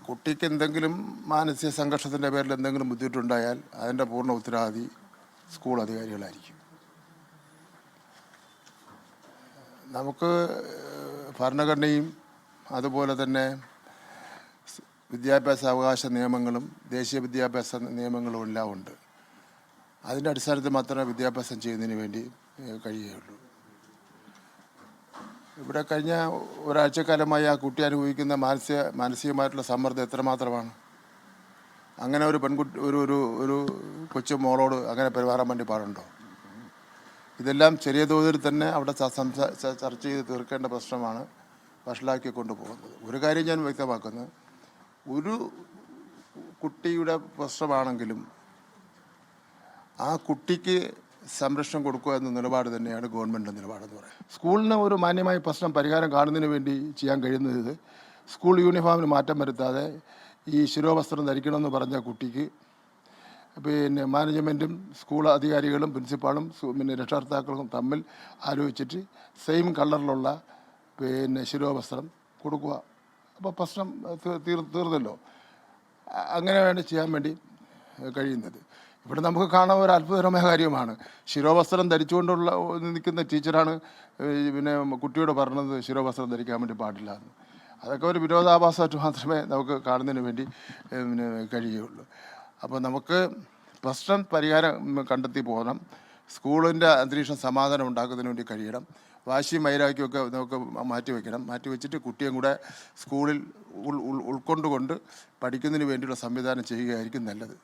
കുട്ടിക്ക് എന്തെങ്കിലും മാനസിക സംഘർഷത്തിൻ്റെ പേരിൽ എന്തെങ്കിലും ബുദ്ധിമുട്ടുണ്ടായാൽ അതിൻ്റെ പൂർണ്ണ ഉത്തരവാദി സ്കൂൾ അധികാരികളായിരിക്കും. നമുക്ക് ഭരണഘടനയും അതുപോലെ തന്നെ വിദ്യാഭ്യാസ അവകാശ നിയമങ്ങളും ദേശീയ വിദ്യാഭ്യാസ നിയമങ്ങളും എല്ലാം ഉണ്ട്. അതിൻ്റെ അടിസ്ഥാനത്തിൽ മാത്രമേ വിദ്യാഭ്യാസം ചെയ്യുന്നതിന് വേണ്ടി കഴിയുകയുള്ളൂ. ഇവിടെ കഴിഞ്ഞ ഒരാഴ്ചക്കാലമായി ആ കുട്ടി അനുഭവിക്കുന്ന മാനസികമായിട്ടുള്ള സമ്മർദ്ദം എത്രമാത്രമാണ്. അങ്ങനെ ഒരു പെൺകുട്ടി ഒരു കൊച്ചു മോളോട് അങ്ങനെ പെരുമാറാൻ വേണ്ടി പാടുണ്ടോ? ഇതെല്ലാം ചെറിയ തോതിൽ തന്നെ അവിടെ ചർച്ച ചെയ്ത് തീർക്കേണ്ട പ്രശ്നമാണ് വഷളാക്കി കൊണ്ടുപോകുന്നത്. ഒരു കാര്യം ഞാൻ വ്യക്തമാക്കുന്നത്, ഒരു കുട്ടിയുടെ പ്രശ്നമാണെങ്കിലും ആ കുട്ടിക്ക് സംരക്ഷണം കൊടുക്കുക എന്ന നിലപാട് തന്നെയാണ് ഗവൺമെൻറ്റിൻ്റെ നിലപാടെന്ന് പറയുന്നത്. സ്കൂളിന് ഒരു മാന്യമായ പ്രശ്നം പരിഹാരം കാണുന്നതിന് വേണ്ടി ചെയ്യാൻ കഴിയുന്നത് സ്കൂൾ യൂണിഫോമിന് മാറ്റം വരുത്താതെ ഈ ശിരോവസ്ത്രം ധരിക്കണമെന്ന് പറഞ്ഞ കുട്ടിക്ക് പിന്നെ മാനേജ്മെൻറ്റും സ്കൂൾ അധികാരികളും പ്രിൻസിപ്പാളും പിന്നെ രക്ഷകർത്താക്കളും തമ്മിൽ ആലോചിച്ചിട്ട് സെയിം കളറിലുള്ള പിന്നെ ശിരോവസ്ത്രം കൊടുക്കുക. അപ്പോൾ പ്രശ്നം തീർന്നല്ലോ. അങ്ങനെ വേണ്ടി ചെയ്യാൻ വേണ്ടി കഴിയുന്നത്. ഇവിടെ നമുക്ക് കാണാൻ ഒരു അത്ഭുതകരമായ കാര്യമാണ്. ശിരോവസ്ത്രം ധരിച്ചുകൊണ്ടുള്ള നിൽക്കുന്ന ടീച്ചറാണ് പിന്നെ കുട്ടിയോട് പറഞ്ഞത് ശിരോവസ്ത്രം ധരിക്കാൻ വേണ്ടി പാടില്ല എന്ന്. അതൊക്കെ ഒരു വിരോധാഭാസമായിട്ട് മാത്രമേ നമുക്ക് കാണുന്നതിന് വേണ്ടി പിന്നെ കഴിയുകയുള്ളൂ. അപ്പോൾ നമുക്ക് പ്രശ്നം പരിഹാരം കണ്ടെത്തി പോകണം. സ്കൂളിൻ്റെ അന്തരീക്ഷം സമാധാനം ഉണ്ടാക്കുന്നതിന് വേണ്ടി കഴിയണം. വാശിയും വൈരാഗ്യമൊക്കെ നമുക്ക് മാറ്റി വെച്ചിട്ട് കുട്ടിയും കൂടെ സ്കൂളിൽ ഉൾക്കൊണ്ടുകൊണ്ട് പഠിക്കുന്നതിന് വേണ്ടിയുള്ള സംവിധാനം ചെയ്യുകയായിരിക്കും നല്ലത്.